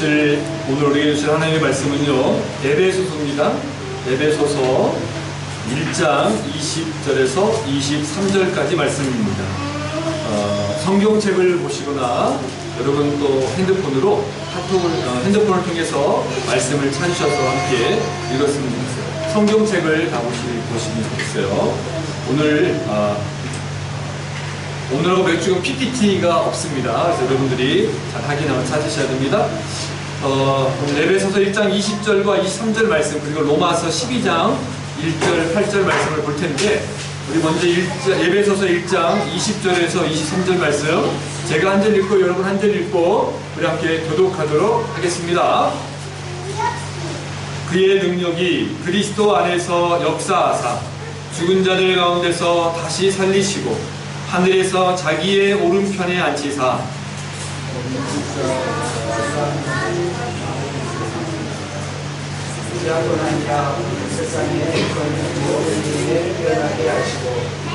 오늘 우리에게 주실 하나님의 말씀은요, 에베소서입니다. 에베소서 1장 20절에서 23절까지 말씀입니다. 성경책을 보시거나 여러분 또 핸드폰으로 핸드폰을 통해서 말씀을 찾으셔서 함께 읽었으면 좋겠어요. 성경책을 보시면 좋겠어요. 오늘하고 몇 주간 PPT가 없습니다. 그래서 여러분들이 잘 확인하고 찾으셔야 됩니다. 오늘 에베소서 1장 20절과 23절 말씀, 그리고 로마서 12장 1절, 8절 말씀을 볼 텐데, 우리 먼저 에베소서 1장 20절에서 23절 말씀, 제가 한 절 읽고 여러분 한 절 읽고 우리 함께 교독하도록 하겠습니다. 그의 능력이 그리스도 안에서 역사하사 죽은 자들 가운데서 다시 살리시고 하늘에서 자기의 오른편에 앉히사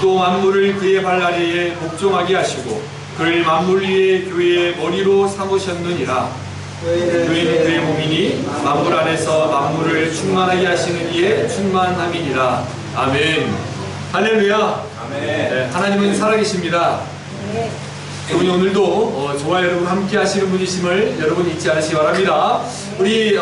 또 만물을 그의 발 아래에 복종하게 하시고 그를 만물 위에 교회의 머리로 삼으셨느니라. 교회는 그의 몸이니 만물 안에서 만물을 충만하게 하시는 이의 충만함이니라. 아멘. 할렐루야. 네, 하나님은 살아계십니다. 여러분이 오늘도 저와 여러분 함께 하시는 분이심을 여러분 잊지 않으시기 바랍니다. 우리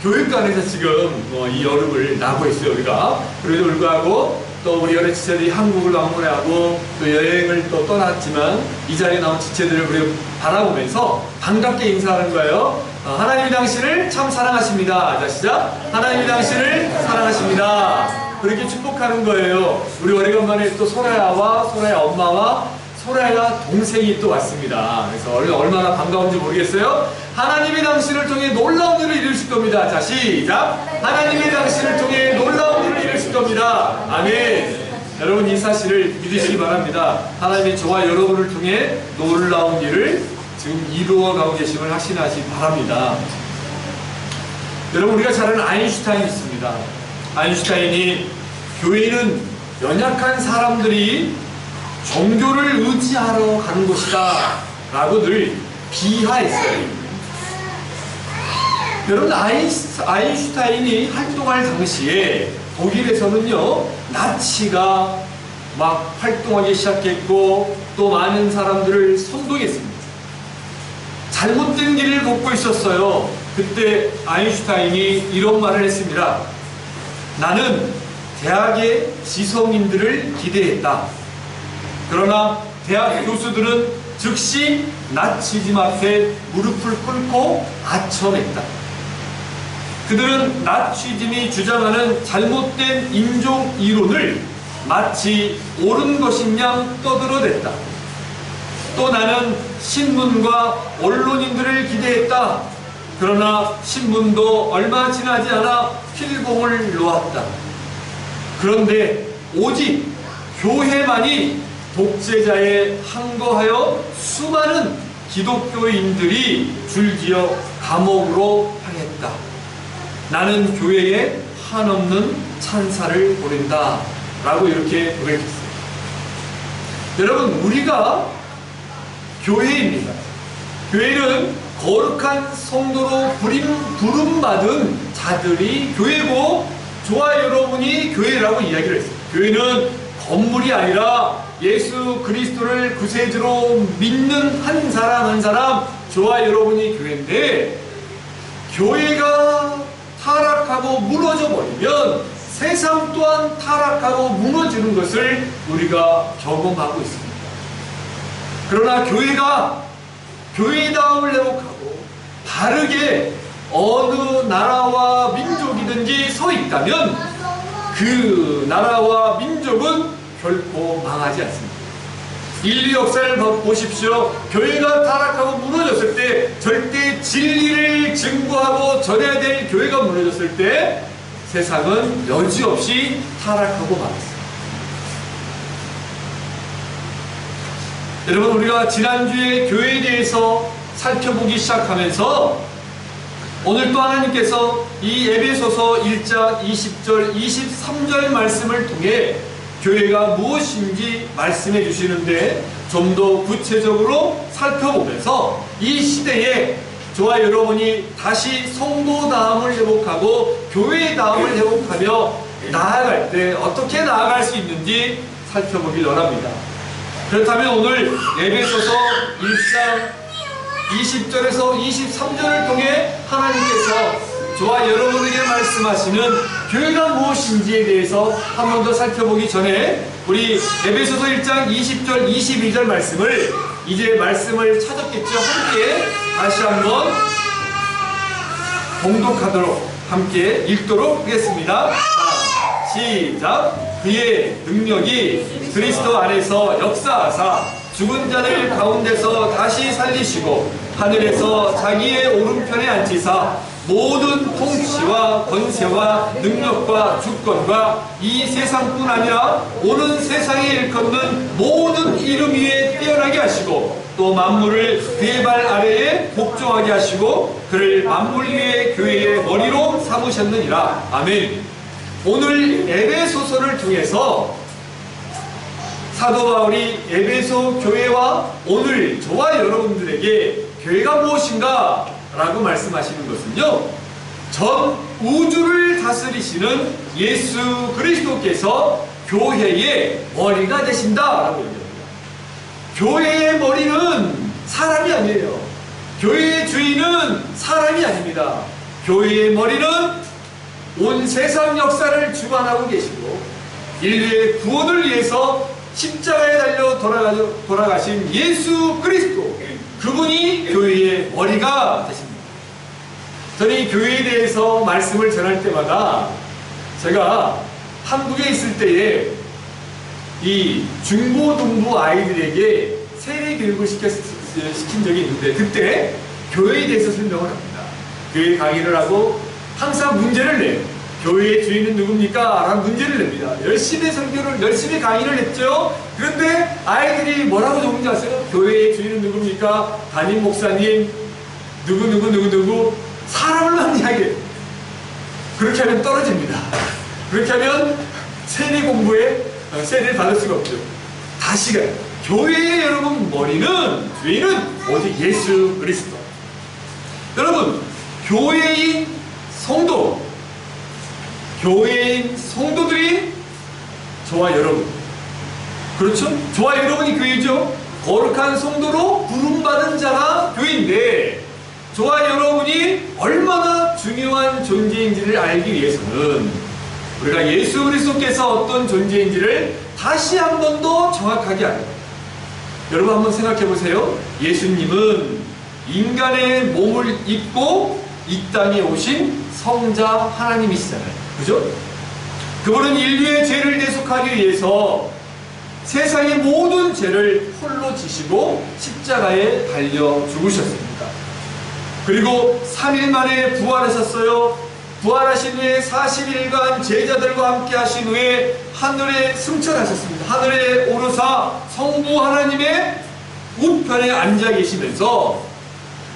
교육관에서 지금 이 여름을 나고 있어요, 우리가. 그래도 불구하고 또 우리 여러 지체들이 한국을 방문하고 또 여행을 또 떠났지만 이 자리에 나온 지체들을 우리 바라보면서 반갑게 인사하는 거예요. 하나님이 당신을 참 사랑하십니다. 자, 시작. 하나님이 당신을 사랑하십니다. 그렇게 축복하는 거예요. 우리 오래간만에 또 소라야와 소라야 엄마와 소라야 동생이 또 왔습니다. 그래서 얼마나 반가운지 모르겠어요. 하나님이 당신을 통해 놀라운 일을 이루실 겁니다. 자, 시작. 하나님이 당신을 통해 놀라운 일을 이루실 겁니다. 아멘. 여러분 이 사실을 믿으시기 바랍니다. 하나님이 저와 여러분을 통해 놀라운 일을 지금 이루어가고 계심을 확신하시기 바랍니다. 여러분 우리가 잘 아는 아인슈타인이 있습니다. 아인슈타인이 교회는 연약한 사람들이 종교를 의지하러 가는 곳이다 라고 늘 비하했어요. 여러분 아인슈타인이 활동할 당시에 독일에서는요 나치가 막 활동하기 시작했고 또 많은 사람들을 선동했습니다. 잘못된 길을 걷고 있었어요. 그때 아인슈타인이 이런 말을 했습니다. 나는 대학의 지성인들을 기대했다. 그러나 대학 교수들은 즉시 나치즘 앞에 무릎을 꿇고 아첨했다. 그들은 나치즘이 주장하는 잘못된 인종 이론을 마치 옳은 것인 양 떠들어댔다. 또 나는 신문과 언론인들을 기대했다. 그러나 신문도 얼마 지나지 않아 필봉을 놓았다. 그런데 오직 교회만이 독재자에 항거하여 수많은 기독교인들이 줄지어 감옥으로 향했다. 나는 교회에 한없는 찬사를 보낸다 라고 이렇게 고백했어요. 여러분 우리가 교회입니다. 교회는 거룩한 성도로 부름받은 자들이 교회고 저와 여러분이 교회라고 이야기를 했어요. 교회는 건물이 아니라 예수 그리스도를 구세주로 믿는 한 사람 한 사람, 저와 여러분이 교회인데, 교회가 타락하고 무너져 버리면 세상 또한 타락하고 무너지는 것을 우리가 경험하고 있습니다. 그러나 교회가 교회다움을 회복하고 바르게 어느 나라와 민족이든지 서 있다면 그 나라와 민족은 결코 망하지 않습니다. 인류 역사를 보십시오. 교회가 타락하고 무너졌을 때, 절대 진리를 증거하고 전해야 될 교회가 무너졌을 때 세상은 여지없이 타락하고 말았습니다. 여러분 우리가 지난주에 교회에 대해서 살펴보기 시작하면서 오늘 또 하나님께서 이 에베소서 1장 20절 23절 말씀을 통해 교회가 무엇인지 말씀해 주시는데 좀 더 구체적으로 살펴보면서 이 시대에 저와 여러분이 다시 성도다움을 회복하고 교회다움을 회복하며 나아갈 때 어떻게 나아갈 수 있는지 살펴보길 원합니다. 그렇다면 오늘 에베소서 1장 20절에서 23절을 통해 하나님께서 저와 여러분에게 말씀하시는 교회가 무엇인지에 대해서 한 번 더 살펴보기 전에 우리 에베소서 1장 20절 22절 말씀을 이제 말씀을 찾았겠죠. 함께 다시 한번 봉독하도록 함께 읽도록 하겠습니다. 자, 시작. 그의 능력이 그리스도 안에서 역사하사 죽은 자들 가운데서 다시 살리시고 하늘에서 자기의 오른편에 앉히사 모든 통치와 권세와 능력과 주권과 이 세상뿐 아니라 오는 세상에 일컫는 모든 이름 위에 뛰어나게 하시고 또 만물을 그의 발 아래에 복종하게 하시고 그를 만물 위의 교회의 머리로 삼으셨느니라. 아멘. 오늘 에베소서를 통해서 사도 바울이 에베소 교회와 오늘 저와 여러분들에게 교회가 무엇인가 라고 말씀하시는 것은요, 전 우주를 다스리시는 예수 그리스도께서 교회의 머리가 되신다 라고 얘기합니다. 교회의 머리는 사람이 아니에요. 교회의 주인은 사람이 아닙니다. 교회의 머리는 온 세상 역사를 주관하고 계시고 인류의 구원을 위해서 십자가에 달려 돌아가신 예수 그리스도, 그분이 교회의 머리가 되십니다. 저는 이 교회에 대해서 말씀을 전할 때마다 제가 한국에 있을 때에 이 중고등부 아이들에게 세례 교육을 시킨 적이 있는데 그때 교회에 대해서 설명을 합니다. 교회 강의를 하고 항상 문제를 내요. 교회의 주인은 누굽니까? 라는 문제를 냅니다. 열심히 설교를, 열심히 강의를 했죠. 그런데 아이들이 뭐라고 적은지 아세요? 교회의 주인은 누굽니까? 담임 목사님, 누구, 사람을만 이야기해요. 그렇게 하면 떨어집니다. 그렇게 하면 세례 공부에 세례를 받을 수가 없죠. 다시 가요. 교회의 여러분 머리는, 주인은 오직 예수 그리스도. 여러분, 교회인 성도, 교회인 성도들이 저와 여러분, 그렇죠? 저와 여러분이 교회죠. 거룩한 성도로 부름받은 자가 교회인데 저와 여러분이 얼마나 중요한 존재인지를 알기 위해서는 우리가 예수 그리스도께서 어떤 존재인지를 다시 한 번 더 정확하게 알아요. 여러분 한번 생각해 보세요. 예수님은 인간의 몸을 입고 이 땅에 오신 성자 하나님이시잖아요. 그죠? 그분은 인류의 죄를 대속하기 위해서 세상의 모든 죄를 홀로 지시고 십자가에 달려 죽으셨습니다. 그리고 3일 만에 부활하셨어요. 부활하신 후에 40일간 제자들과 함께 하신 후에 하늘에 승천하셨습니다. 하늘에 오르사 성부 하나님의 우편에 앉아 계시면서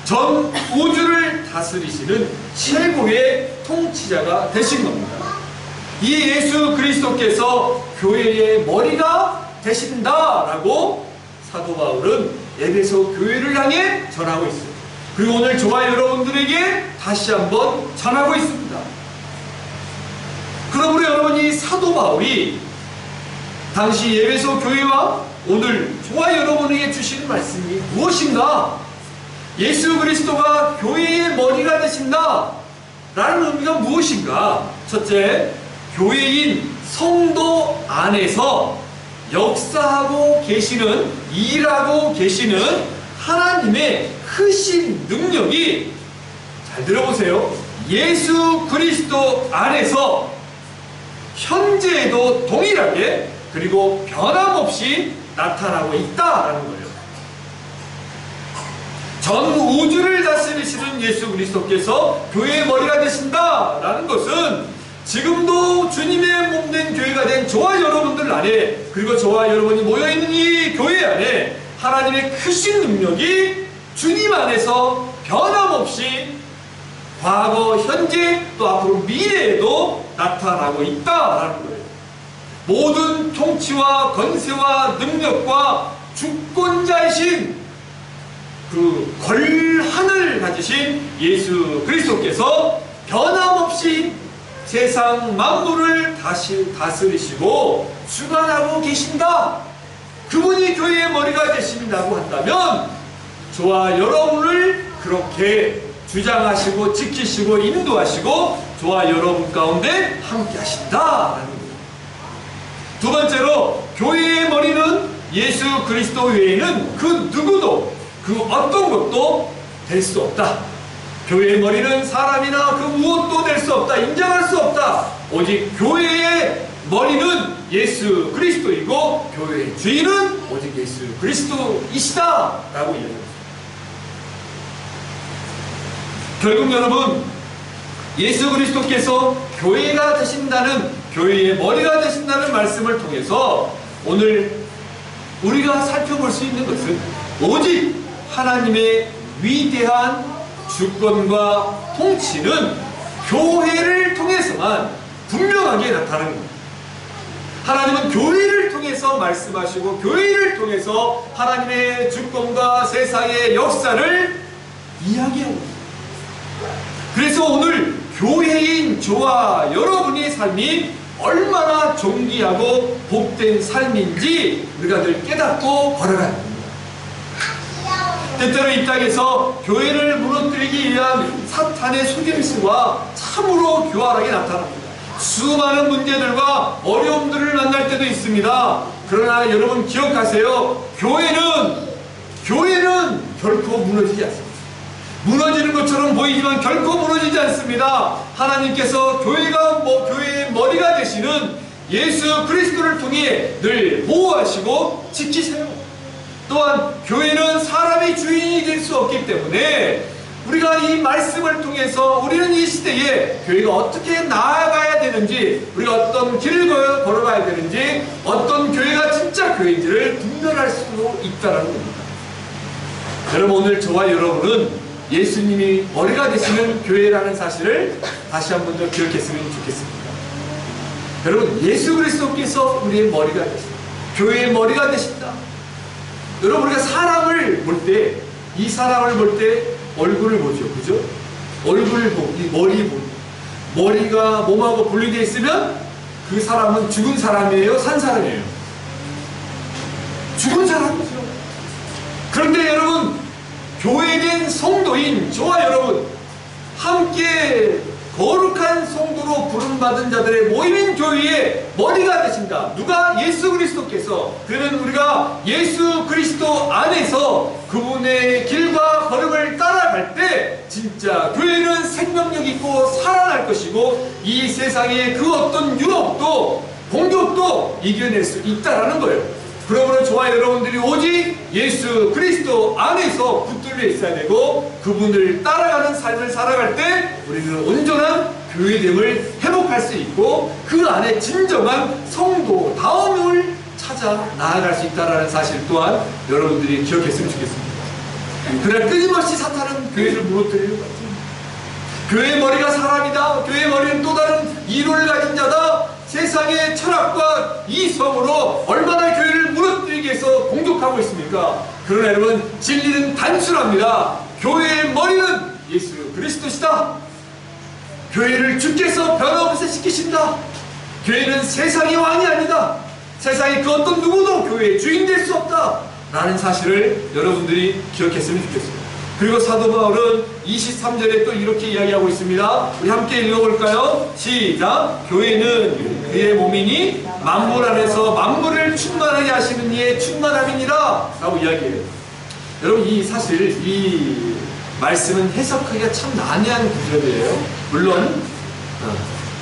전 우주를 다스리시는 최고의 통치자가 되신 겁니다. 이 예수 그리스도께서 교회의 머리가 되신다라고 사도 바울은 에베소 교회를 향해 전하고 있습니다. 그리고 오늘 저와 여러분들에게 다시 한번 전하고 있습니다. 그러므로 여러분이 사도 바울이 당시 에베소 교회와 오늘 저와 여러분에게 주시는 말씀이 무엇인가? 예수 그리스도가 교회의 머리가 되신다 라는 의미가 무엇인가? 첫째, 교회인 성도 안에서 역사하고 계시는, 일하고 계시는 하나님의 크신 능력이, 잘 들어보세요, 예수 그리스도 안에서 현재에도 동일하게 그리고 변함없이 나타나고 있다라는 거예요. 전 우주를 다스리시는 예수 그리스도께서 교회의 머리가 되신다라는 것은 지금도 주님의 몸된 교회가 된 저와 여러분들 안에, 그리고 저와 여러분이 모여있는 이 교회 안에 하나님의 크신 능력이 주님 안에서 변함없이 과거, 현재, 또 앞으로 미래에도 나타나고 있다라는 거예요. 모든 통치와 권세와 능력과 주권자이신 그 권한을 가지신 예수 그리스도께서 변함없이 세상 만물을 다스리시고 주관하고 계신다. 그분이 교회의 머리가 되신다고 한다면 저와 여러분을 그렇게 주장하시고 지키시고 인도하시고 저와 여러분 가운데 함께 하신다라는 겁니다. 두 번째로 교회의 머리는 예수 그리스도 외에는 그 누구도 그 어떤 것도 될 수 없다. 교회의 머리는 사람이나 그 무엇도 될 수 없다. 인정할 수 없다. 오직 교회의 머리는 예수 그리스도이고 교회의 주인은 오직 예수 그리스도이시다 라고 이야기합니다. 결국 여러분, 예수 그리스도께서 교회가 되신다는, 교회의 머리가 되신다는 말씀을 통해서 오늘 우리가 살펴볼 수 있는 것은 오직 하나님의 위대한 주권과 통치는 교회를 통해서만 분명하게 나타나는 겁니다. 하나님은 교회를 통해서 말씀하시고 교회를 통해서 하나님의 주권과 세상의 역사를 이야기하고 있습니다. 그래서 오늘 교회인 저와 여러분의 삶이 얼마나 존귀하고 복된 삶인지 우리가 늘 깨닫고 걸어가야 합니다. 때때로 이 땅에서 교회를 무너뜨리기 위한 사탄의 속임수가 참으로 교활하게 나타납니다. 수많은 문제들과 어려움들을 만날 때도 있습니다. 그러나 여러분 기억하세요. 교회는 결코 무너지지 않습니다. 무너지는 것처럼 보이지만 결코 무너지지 않습니다. 하나님께서 교회의 머리가 되시는 예수 그리스도를 통해 늘 보호하시고 지키세요. 또한 교회는 사람이 주인이 될 수 없기 때문에 우리가 이 말씀을 통해서 우리는 이 시대에 교회가 어떻게 나아가야 되는지, 우리가 어떤 길을 걸어가야 되는지, 어떤 교회가 진짜 교회인지를 분별할 수 있다는 겁니다. 여러분, 오늘 저와 여러분은 예수님이 머리가 되시는 교회라는 사실을 다시 한 번 더 기억했으면 좋겠습니다. 여러분, 예수 그리스도께서 우리의 머리가 되신다. 교회의 머리가 되신다. 여러분, 우리가 사람을 볼 때, 이 사람을 볼 때 얼굴을 보죠. 그죠? 얼굴을 보고, 이 머리 보고. 머리가 몸하고 분리되어 있으면 그 사람은 죽은 사람이에요? 산 사람이에요? 죽은 사람이죠. 그런데 여러분, 교회된 성도인 저와 여러분, 함께 거룩한 성도로 부름받은 자들의 모임인 교회의 머리가 되신다. 누가? 예수 그리스도께서. 그는 우리가 예수 그리스도 안에서 그분의 길과 걸음을 따라갈 때 진짜 교회는 생명력 있고 살아날 것이고 이 세상의 그 어떤 유혹도 공격도 이겨낼 수 있다라는 거예요. 그러므로 저와 여러분들이 오직 예수 그리스도 안에서 붙들려 있어야 되고 그분을 따라가는 삶을 살아갈 때 우리는 온전한 교회됨을 회복할 수 있고 그 안에 진정한 성도다움을 찾아 나아갈 수 있다는 사실 또한 여러분들이 기억했으면 좋겠습니다. 그러나 끊임없이 사탄은 교회를 무너뜨리는 것 같아요. 교회의 머리가 사람이다. 교회의 머리는 또 다른 이론을 가진 자다. 세상의 철학과 이성으로 얼마나 교회를 무너뜨리기 위해서 공격하고 있습니까? 그러나 여러분, 진리는 단순합니다. 교회의 머리는 예수 그리스도시다. 교회를 주께서 변화없이 시키신다. 교회는 세상의 왕이 아니다. 세상의 그 어떤 누구도 교회의 주인 될 수 없다 라는 사실을 여러분들이 기억했으면 좋겠습니다. 그리고 사도 바울은 23절에 또 이렇게 이야기하고 있습니다. 우리 함께 읽어볼까요? 시작! 교회는 그의 몸이니 만물 안에서 만물을 충만하게 하시는 이의 충만함이니라 라고 이야기해요. 여러분, 이 말씀은 해석하기가 참 난해한 구절이에요. 물론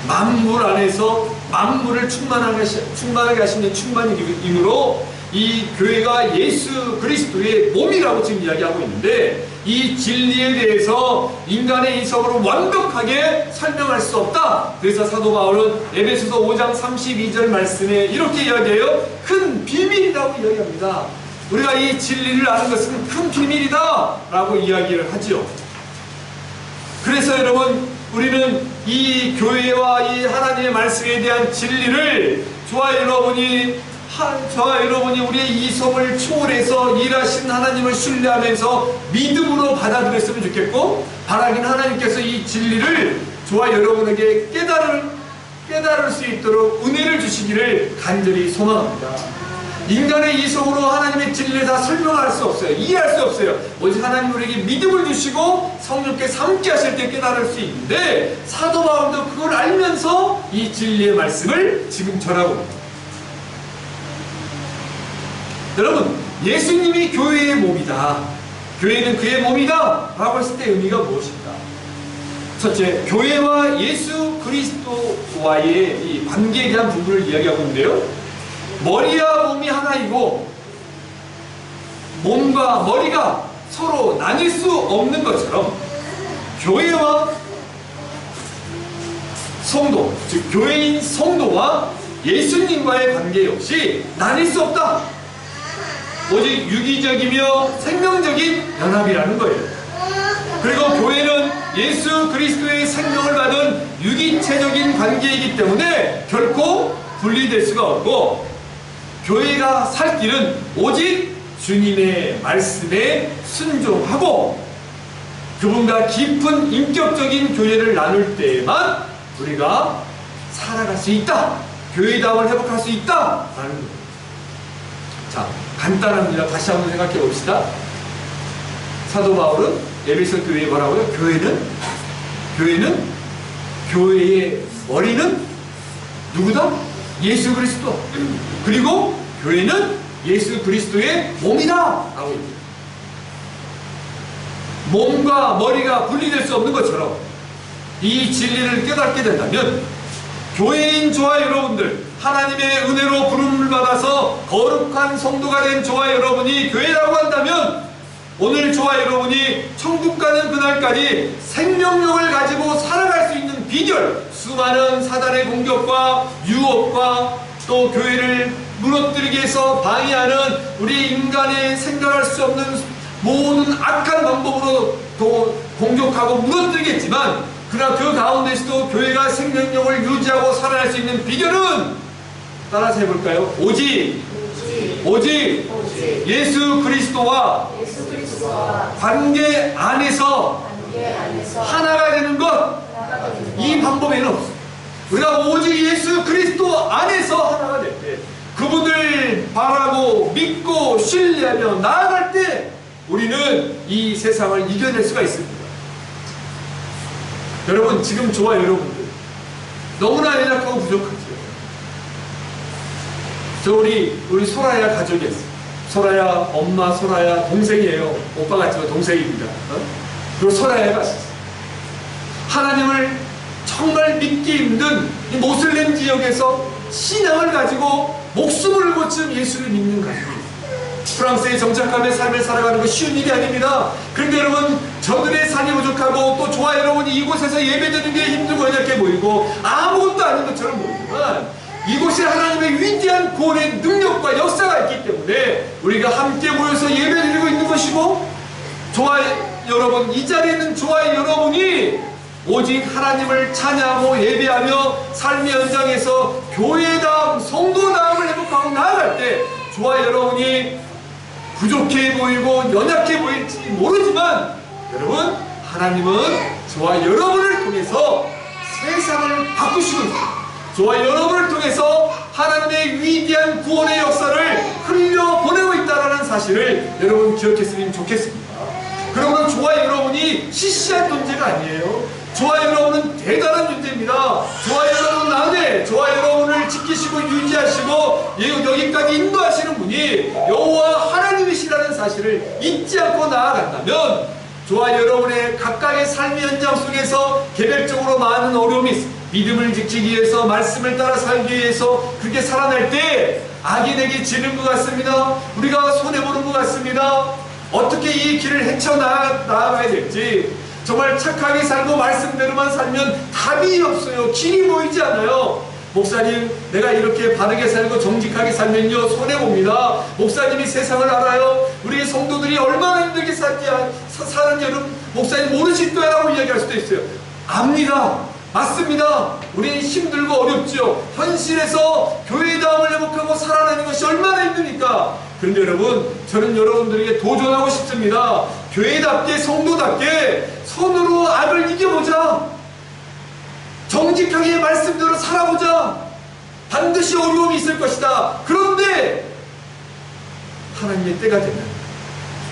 만물 안에서 만물을 충만하게 하시는 충만이므로 이 교회가 예수 그리스도의 몸이라고 지금 이야기하고 있는데 이 진리에 대해서 인간의 이성으로 완벽하게 설명할 수 없다. 그래서 사도 바울은 에베소서 5장 32절 말씀에 이렇게 이야기해요. 큰 비밀이라고 이야기합니다. 우리가 이 진리를 아는 것은 큰 비밀이다 라고 이야기를 하죠. 그래서 여러분, 우리는 이 교회와 이 하나님의 말씀에 대한 진리를 저와 여러분이 저와 여러분이 우리의 이성을 초월해서 일하신 하나님을 신뢰하면서 믿음으로 받아들였으면 좋겠고, 바라긴 하나님께서 이 진리를 저와 여러분에게 깨달을 수 있도록 은혜를 주시기를 간절히 소망합니다. 인간의 이성으로 하나님의 진리를 다 설명할 수 없어요. 이해할 수 없어요. 오직 하나님 우리에게 믿음을 주시고 성령께서 함께 하실 때 깨달을 수 있는데, 사도 바울도 그걸 알면서 이 진리의 말씀을 지금 전하고 있습니다. 여러분, 예수님이 교회의 몸이다, 교회는 그의 몸이다 라고 했을 때 의미가 무엇입니까? 첫째, 교회와 예수 그리스도와의 이 관계에 대한 부분을 이야기하고 있는데요, 머리와 몸이 하나이고 몸과 머리가 서로 나뉠 수 없는 것처럼 교회와 성도, 즉 교회인 성도와 예수님과의 관계 역시 나뉠 수 없다. 오직 유기적이며 생명적인 연합이라는 거예요. 그리고 교회는 예수 그리스도의 생명을 받은 유기체적인 관계이기 때문에 결코 분리될 수가 없고, 교회가 살 길은 오직 주님의 말씀에 순종하고 그분과 깊은 인격적인 교제를 나눌 때에만 우리가 살아갈 수 있다, 교회다움을 회복할 수 있다 라는 거예요. 자, 간단합니다. 다시 한번 생각해 봅시다. 사도 바울은 에베소 교회에 뭐라고요? 교회는 교회의 머리는 누구다? 예수 그리스도. 그리고 교회는 예수 그리스도의 몸이다 라고 얘기해요. 몸과 머리가 분리될 수 없는 것처럼 이 진리를 깨닫게 된다면, 교회인 저와 여러분들, 하나님의 은혜로 부름을 받아서 거룩한 성도가 된 저와 여러분이 교회라고 한다면, 오늘 저와 여러분이 천국 가는 그날까지 생명력을 가지고 살아갈 수 있는 비결, 수많은 사단의 공격과 유혹과 또 교회를 무너뜨리기 위해서 방해하는 우리 인간의 생각할 수 없는 모든 악한 방법으로 또 공격하고 무너뜨리겠지만, 그러나 그 가운데서도 교회가 생명력을 유지하고 살아갈 수 있는 비결은, 따라서 해볼까요? 오직 예수 그리스도와 관계 안에서 하나가 되는 것, 이 방법에는 없어요. 우리가 오직 예수 그리스도 안에서 하나가 될 때, 그분을 바라고 믿고 신뢰하며 나아갈 때 우리는 이 세상을 이겨낼 수가 있습니다. 여러분, 지금 저와 여러분들 너무나 연약하고 부족하죠. 저 우리 소라야 가족이었어요. 소라야 엄마, 소라야 동생이에요. 오빠 같지만 동생입니다. 그리고 소라야가 하나님을 정말 믿기 힘든 이 모슬렘 지역에서 신앙을 가지고 목숨을 거친 예수를 믿는 가족이에요. 프랑스에 정착하며 삶을 살아가는 거 쉬운 일이 아닙니다. 그런데 여러분, 저들의 산이 부족하고 또 저와 여러분이 이곳에서 예배드리는 게 힘들고 연약해 보이고 아무것도 아닌 것처럼 보이지만, 이곳에 하나님의 위대한 구원의 능력과 역사가 있기 때문에 우리가 함께 모여서 예배드리고 있는 것이고, 저와 여러분, 이 자리에 있는 저와 여러분이 오직 하나님을 찬양하고 예배하며 삶의 현장에서 교회다움, 성도다움을 회복하고 나아갈 때 저와 여러분이 부족해 보이고 연약해 보일지 모르지만, 여러분, 하나님은 저와 여러분을 통해서 세상을 바꾸시고 있습니다. 저와 여러분을 통해서 하나님의 위대한 구원의 역사를 흘려보내고 있다는 사실을 여러분 기억했으면 좋겠습니다. 그러므로 저와 여러분이 시시한 존재가 아니에요. 저와 여러분은 대단한 존재입니다. 저와 여러분 안에 저와 여러분을 지키시고 유지하시고 여기까지 인도하시는 분이 여호와 하나님이시라는 사실을 잊지 않고 나아간다면, 저와 여러분의 각각의 삶의 현장 속에서 개별적으로 많은 어려움이 있습니다. 믿음을 지키기 위해서, 말씀을 따라 살기 위해서 그렇게 살아날 때 악인에게 지는 것 같습니다. 우리가 손해보는 것 같습니다. 어떻게 이 길을 헤쳐나가야 될지, 정말 착하게 살고 말씀대로만 살면 답이 없어요. 길이 보이지 않아요. 목사님, 내가 이렇게 바르게 살고 정직하게 살면요 손해봅니다. 목사님이 세상을 알아요. 우리 성도들이 얼마나 힘들게 사는 여러분 목사님 모르실 거라고 이야기할 수도 있어요. 압니다. 맞습니다. 우리 힘들고 어렵죠. 현실에서 교회다움을 회복하고 살아내는 것이 얼마나 힘드니까. 그런데 여러분, 저는 여러분들에게 도전하고 싶습니다. 교회답게, 성도답게 선으로 악을 이겨보자. 정직하게 말씀대로 살아보자. 반드시 어려움이 있을 것이다. 그런데 하나님의 때가 되면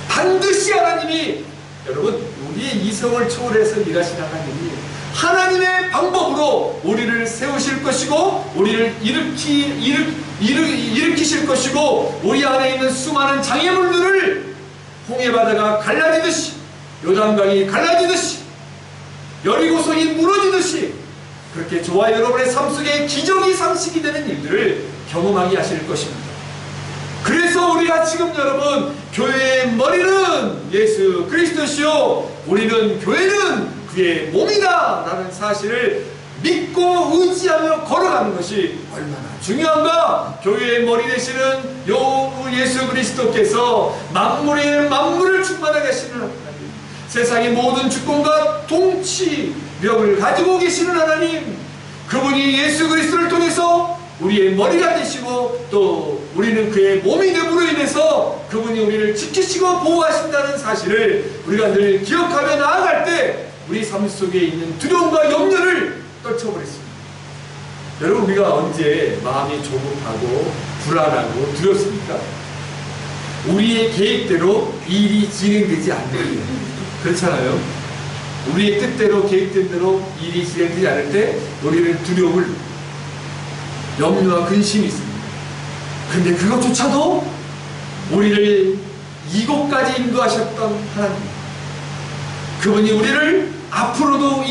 반드시 하나님이, 여러분, 우리의 이성을 초월해서 일하신 하나님이 하나님의 방법으로 우리를 세우실 것이고 우리를 일으키실 것이고, 우리 안에 있는 수많은 장애물들을 홍해바다가 갈라지듯이, 요단강이 갈라지듯이, 여리고성이 무너지듯이, 그렇게 저와 여러분의 삶 속에 기적이 상식이 되는 일들을 경험하게 하실 것입니다. 그래서 우리가 지금 여러분, 교회의 머리는 예수 그리스도시요 우리는 교회는 그의 몸이다 라는 사실을 믿고 의지하며 걸어가는 것이 얼마나 중요한가. 교회의 머리 되시는 예수 그리스도께서 만물의 만물을 충만하게 하시는 하나님, 세상의 모든 주권과 통치력을 가지고 계시는 하나님, 그분이 예수 그리스도를 통해서 우리의 머리가 되시고 또 우리는 그의 몸이 됨으로 인해서 그분이 우리를 지키시고 보호하신다는 사실을 우리가 늘 기억하며 나아갈 때 우리 삶 속에 있는 두려움과 염려를 떨쳐버렸습니다. 여러분, 우리가 언제 마음이 조급하고 불안하고 두렵습니까? 우리의 계획대로 일이 진행되지 않는 일, 그렇잖아요. 우리의 뜻대로 계획된 대로 일이 진행되지 않을 때 우리는 두려움을, 염려와 근심이 있습니다. 근데 그것조차도 우리를 이곳까지 인도하셨던 하나님, 그분이 우리를 앞으로도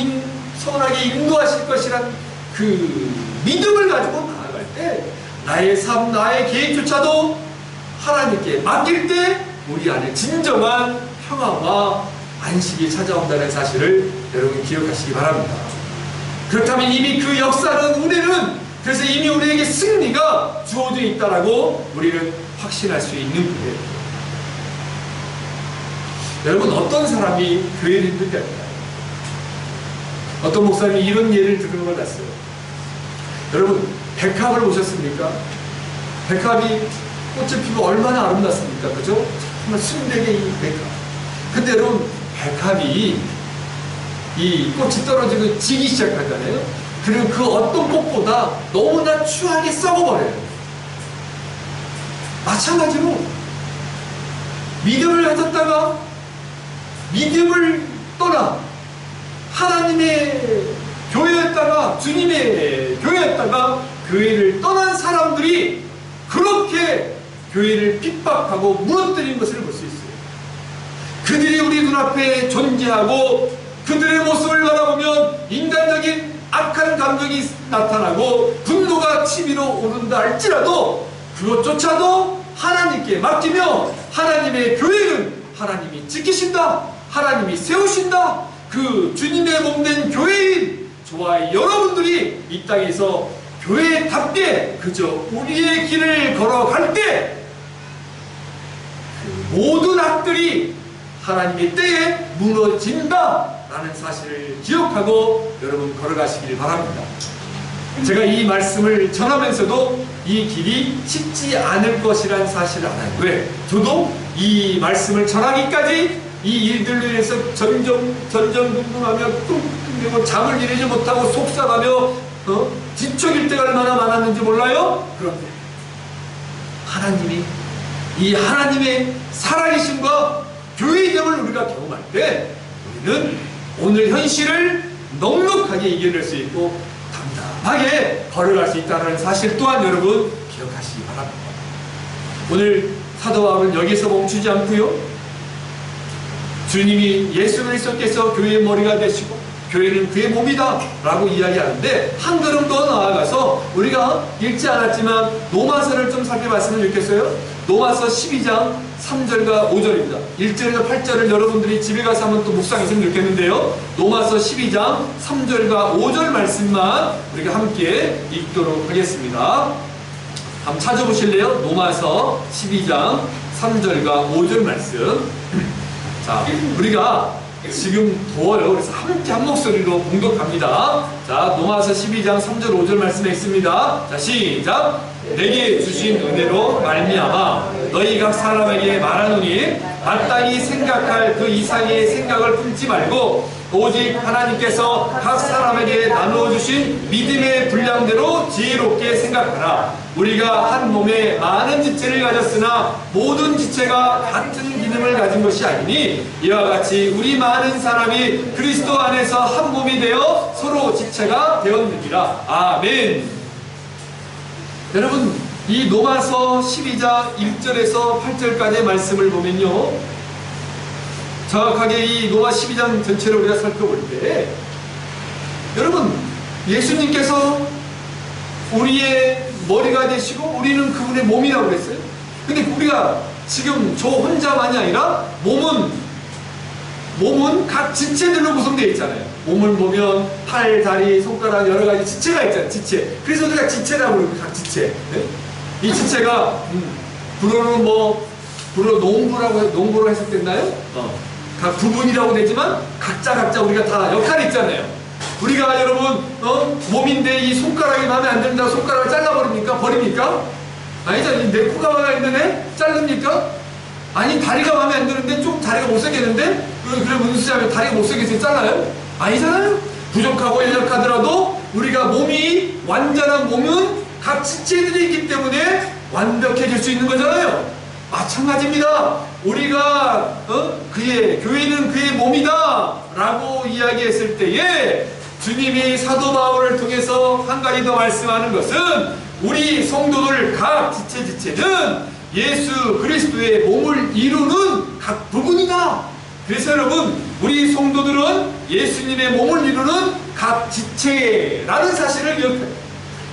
선하게 인도하실 것이란 그 믿음을 가지고 나아갈 때 나의 삶, 나의 계획조차도 하나님께 맡길 때 우리 안에 진정한 평화와 안식이 찾아온다는 사실을 여러분 기억하시기 바랍니다. 그렇다면 이미 그 역사는, 우리는 그래서 이미 우리에게 승리가 주어져 있다라고 우리는 확신할 수 있는 거예요. 여러분, 어떤 사람이 교회를 힘들게 할까요? 어떤 목사님이 이런 예를 들은 걸 봤어요. 여러분, 백합을 보셨습니까? 백합이 꽃을 피고 얼마나 아름답습니까? 그죠? 정말 순백의 이 백합. 근데 여러분, 백합이 이 꽃이 떨어지고 지기 시작하잖아요. 그리고 그 어떤 꽃보다 너무나 추하게 썩어버려요. 마찬가지로 믿음을 가졌다가 믿음을 떠나 하나님의 교회였다가, 주님의 교회였다가 교회를 떠난 사람들이 그렇게 교회를 핍박하고 무너뜨린 것을 볼 수 있어요. 그들이 우리 눈앞에 존재하고 그들의 모습을 바라보면 인간적인 악한 감정이 나타나고 분노가 치밀어 오른다 할지라도 그것조차도 하나님께 맡기며, 하나님의 교회는 하나님이 지키신다, 하나님이 세우신다, 그 주님의 몸된 교회인 저와 여러분들이 이 땅에서 교회답게 그저 우리의 길을 걸어갈 때 그 모든 악들이 하나님의 때에 무너진다 라는 사실을 기억하고 여러분 걸어가시길 바랍니다. 제가 이 말씀을 전하면서도 이 길이 쉽지 않을 것이라는 사실을 알아요. 왜? 저도 이 말씀을 전하기까지 이 일들로 인해서 전전긍긍하며 끙끙대고 잠을 이루지 못하고 속상하며 지쳐질 때가 얼마나 많았는지 몰라요? 그런데 하나님이, 이 하나님의 살아계심과 교회됨을 우리가 경험할 때 우리는 오늘 현실을 넉넉하게 이겨낼 수 있고 담담하게 걸어갈 수 있다는 사실 또한 여러분 기억하시기 바랍니다. 오늘 사도 바울은 여기서 멈추지 않고요, 주님이 예수 그리스도께서 교회의 머리가 되시고 교회는 그의 몸이다 라고 이야기하는데, 한 걸음 더 나아가서 우리가 읽지 않았지만 노마서를 좀 살펴봤으면 좋겠어요. 노마서 12장 3절과 5절입니다. 1절과 8절을 여러분들이 집에 가서 한번 또 묵상했으면 좋겠는데요. 노마서 12장 3절과 5절 말씀만 우리가 함께 읽도록 하겠습니다. 한번 찾아보실래요? 노마서 12장 3절과 5절 말씀. 자, 우리가 지금 더워요. 그래서 함께 한 목소리로 봉독합니다. 자, 로마서 12장 3절 5절 말씀에 있습니다. 자, 시작. 내게 주신 은혜로 말미암아 너희 각 사람에게 말하노니 마땅히 생각할 그 이상의 생각을 품지 말고 오직 하나님께서 각 사람에게 나누어 주신 믿음의 분량대로 지혜롭게 생각하라. 우리가 한 몸에 많은 지체를 가졌으나 모든 지체가 같은 기능을 가진 것이 아니니 이와 같이 우리 많은 사람이 그리스도 안에서 한 몸이 되어 서로 지체가 되었느니라. 아멘. 여러분, 이 로마서 12장 1절에서 8절까지의 말씀을 보면요, 정확하게 이 로마 12장 전체를 우리가 살펴볼 때, 여러분, 예수님께서 우리의 머리가 되시고 우리는 그분의 몸이라고 그랬어요. 근데 우리가 지금 저 혼자만이 아니라 몸은 각 지체들로 구성되어 있잖아요. 몸을 보면 팔, 다리, 손가락 여러 가지 지체가 있잖아요. 지체. 그래서 우리가 지체라고 그러고, 각 지체. 네? 이 지체가 불어는 농부로 해석됐나요? 각 부분이라고 되지만 각자 우리가 다 역할이 있잖아요. 우리가 여러분 몸인데 이 손가락이 마음에 안 든다 손가락을 잘라버립니까? 버립니까? 아니죠. 내 코가 마음에 안 드네? 자릅니까? 아니, 다리가 마음에 안 드는데 좀 다리가 못생겼는데? 그래 문수자면 다리가 못생겨서 잘라요? 아니잖아요. 부족하고 연약하더라도 우리가 몸이 완전한 몸은 각 지체들이 있기 때문에 완벽해질 수 있는 거잖아요. 마찬가지입니다. 우리가 교회는 그의 몸이다 라고 이야기했을 때에 주님이 사도 바울을 통해서 한 가지 더 말씀하는 것은 우리 성도들 각 지체는 예수 그리스도의 몸을 이루는 각 부분이다. 그래서 여러분, 우리 성도들은 예수님의 몸을 이루는 각 지체라는 사실을 기억해요.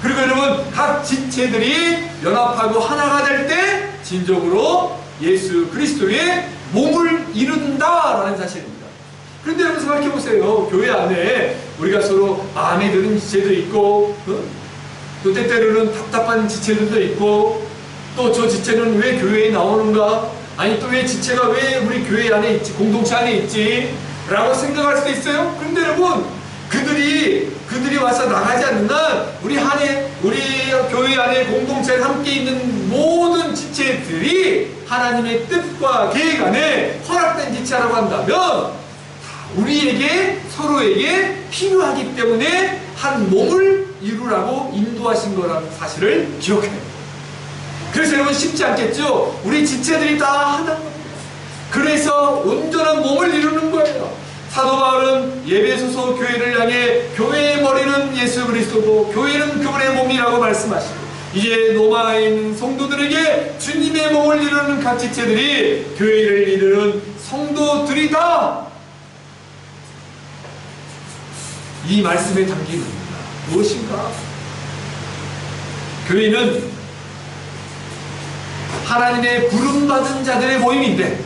그리고 여러분, 각 지체들이 연합하고 하나가 될 때 진정으로 예수 그리스도의 몸을 이룬다라는 사실입니다. 그런데 여러분 생각해 보세요. 교회 안에 우리가 서로 마음에 드는 지체도 있고, 또 때때로는 답답한 지체들도 있고, 또 저 지체는 왜 교회에 나오는가? 아니, 또 왜 지체가 왜 우리 교회 안에 있지, 공동체 안에 있지? 라고 생각할 수도 있어요. 그런데 여러분, 그들이 와서 나가지 않는 날 우리 교회 안에 공동체에 함께 있는 모든 지체들이 하나님의 뜻과 계획 안에 허락된 지체라고 한다면 우리에게 서로에게 필요하기 때문에 한 몸을 이루라고 인도하신 거라는 사실을 기억해요. 그래서 여러분 쉽지 않겠죠? 우리 지체들이 다 하나, 그래서 온전한 몸을 이루는 거예요. 사도 바울은 예배소서 교회를 향해 교회의 머리는 예수 그리스도고 교회는 그분의 몸이라고 말씀하시고, 이제 로마에 있는 성도들에게 주님의 몸을 이루는 각 지체들이 교회를 이루는 성도들이다. 이 말씀에 담긴 무엇인가? 교회는 하나님의 부름받은 자들의 모임인데,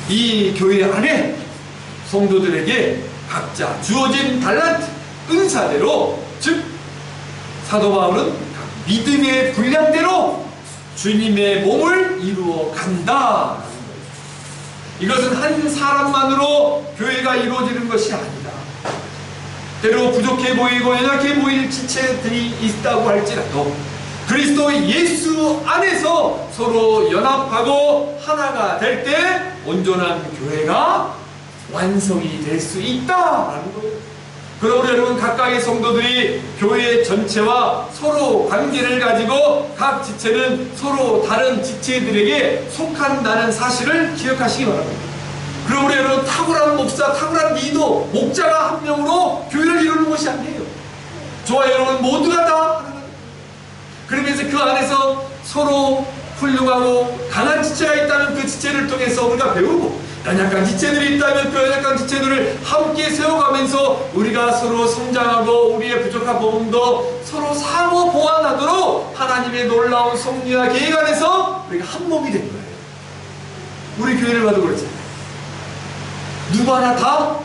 이 교회 안에 성도들에게 각자 주어진 달란트, 은사대로, 즉 사도 바울은 각 믿음의 분량대로 주님의 몸을 이루어 간다. 이것은 한 사람만으로 교회가 이루어지는 것이 아니다. 때로 부족해 보이고 연약해 보일 지체들이 있다고 할지라도 그리스도 예수 안에서 서로 연합하고 하나가 될 때 온전한 교회가 완성이 될 수 있다라는 거예요. 그러므로 여러분, 각각의 성도들이 교회 전체와 서로 관계를 가지고 각 지체는 서로 다른 지체들에게 속한다는 사실을 기억하시기 바랍니다. 그러므로 여러분, 탁월한 목사, 탁월한 리더, 목자가 한 명으로 교회를 이루는 것이 아니에요. 저와 여러분 모두가 다 하는 거예요. 그러면서 그 안에서 서로 훌륭하고 강한 지체가 있다면 그 지체를 통해서 우리가 배우고, 연약한 지체들이 있다면 그 연약한 지체들을 함께 세워가면서 우리가 서로 성장하고 우리의 부족한 부분도 서로 상호 보완하도록 하나님의 놀라운 섭리와 계획 안에서 우리가 한 몸이 된 거예요. 우리 교회를 봐도 그렇잖아요. 누구 하나 다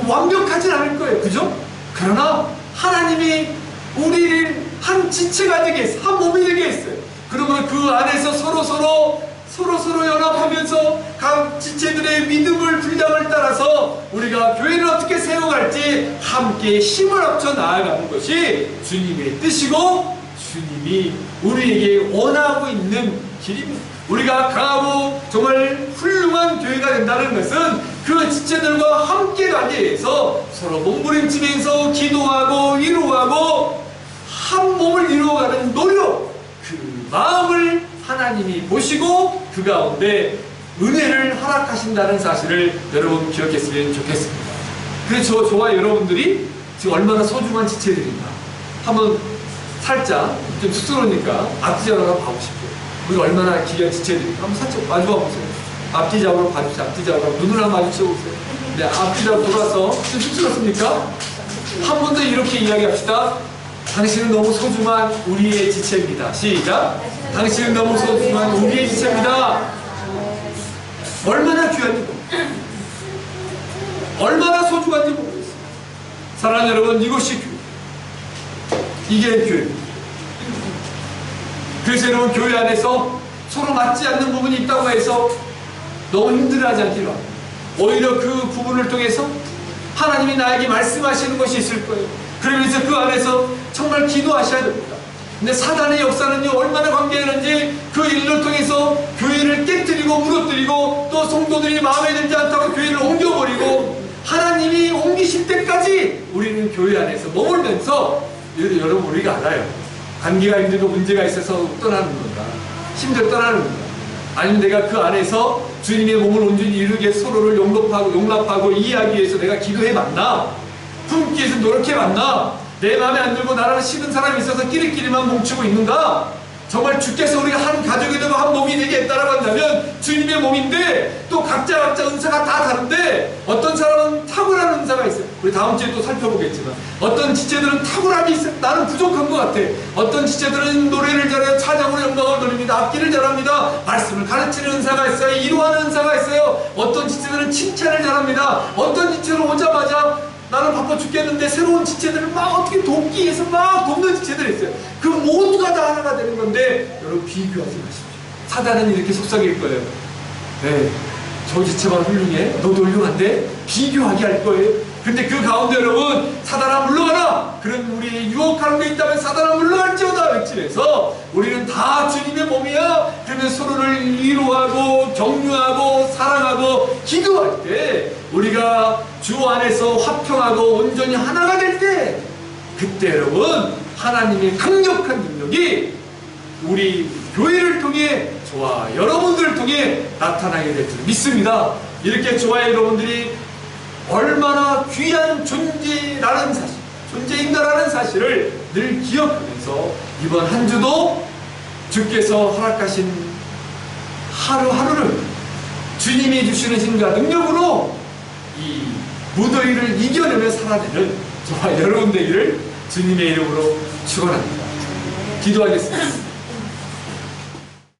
완벽하진 않을 거예요. 그죠? 그러나 하나님이 우리를 한 지체가 되게 했어요. 한 몸이 되게 했어요. 그러면 그 안에서 서로 연합하면서 각 지체들의 믿음을 분량을 따라서 우리가 교회를 어떻게 세워갈지 함께 힘을 합쳐 나아가는 것이 주님의 뜻이고 주님이 우리에게 원하고 있는 길입니다. 우리가 강하고 정말 훌륭한 교회가 된다는 것은 그 지체들과 함께 가기 위해서 서로 몸부림치면서 기도하고 위로하고 한 몸을 이루어가는 노력, 그 마음을 하나님이 보시고 그 가운데 은혜를 허락하신다는 사실을 여러분 기억했으면 좋겠습니다. 그래서 저와 여러분들이 지금 얼마나 소중한 지체들인가 한번 살짝 좀 쑥스러우니까 앞뒤적으로 한번 봐보십시오. 우리가 얼마나 귀한 지체들인가 한번 살짝 마주봐 보세요. 앞뒤적으로 봐주세요. 앞뒤적으로 눈을 한번 마주쳐보세요. 네, 앞뒤적으로 돌아서 좀 쑥스럽습니까? 한 번 더 이렇게 이야기합시다. 당신은 너무 소중한 우리의 지체입니다. 시작. 당신은 너무 소중한 우리의 지체입니다. 얼마나 귀한지 모르겠어요. 얼마나 소중한지 모르겠어요. 사랑하는 여러분, 이것이 교회. 이게 교회입니다. 그래서 여러분, 교회 안에서 서로 맞지 않는 부분이 있다고 해서 너무 힘들어하지 않기를 바랍니다. 오히려 그 부분을 통해서 하나님이 나에게 말씀하시는 것이 있을 거예요. 그러면서 그 안에서 정말 기도하셔야 됩니다. 근데 사단의 역사는요, 얼마나 관계하는지 그 일을 통해서 교회를 깨뜨리고 무너뜨리고 또 성도들이 마음에 들지 않다고 교회를 옮겨버리고 하나님이 옮기실 때까지 우리는 교회 안에서 머물면서 여러분, 우리가 알아요. 관계가 힘들고 문제가 있어서 떠나는 건가, 힘들어 떠나는 건가, 아니면 내가 그 안에서 주님의 몸을 온전히 이루게 서로를 용납하고 이해하기 위해서 내가 기도해봤나, 품기 위해서 노력해봤나, 내 마음에 안 들고 나랑 싫은 사람이 있어서 끼리끼리만 뭉치고 있는가? 정말 주께서 우리가 한 가족이 되고 한 몸이 되게 했다라고 한다면 주님의 몸인데 또 각자 은사가 다 다른데 어떤 사람은 탁월한 은사가 있어요. 우리 다음 주에 또 살펴보겠지만 어떤 지체들은 탁월함이 있어요. 나는 부족한 것 같아. 어떤 지체들은 노래를 잘해요. 찬양으로 영광을 돌립니다. 악기를 잘합니다. 말씀을 가르치는 은사가 있어요. 이루하는 은사가 있어요. 어떤 지체들은 칭찬을 잘합니다. 어떤 지체는 오자마자 나는 바빠 죽겠는데 새로운 지체들을 막 어떻게 돕기 위해서 막 돕는 지체들이 있어요. 그 모두가 다 하나가 되는 건데 여러분, 비교하지 마십시오. 사단은 이렇게 속삭일 거예요. 네, 저 지체가 훌륭해, 너도 훌륭한데 비교하게 할 거예요. 근데 그 가운데 여러분, 사단아 물러가라, 그런 우리 유혹하는 게 있다면 사단아 물러갈지어다 외치면서 우리는 다 주님의 몸이야. 그러면 서로를 위로하고 격려하고 사랑하고 기도할 때 우리가 주 안에서 화평하고 온전히 하나가 될 때, 그때 여러분, 하나님의 강력한 능력이 우리 교회를 통해 저와 여러분들을 통해 나타나게 될 줄 믿습니다. 이렇게 저와 여러분들이 얼마나 귀한 존재라는 사실, 존재인가라는 사실을 늘 기억하면서 이번 한 주도 주께서 허락하신 하루하루를 주님이 주시는 힘과 능력으로 이 무더위를 이겨내며 살아내는 저와 여러분 되기를 주님의 이름으로 축원합니다. 기도하겠습니다.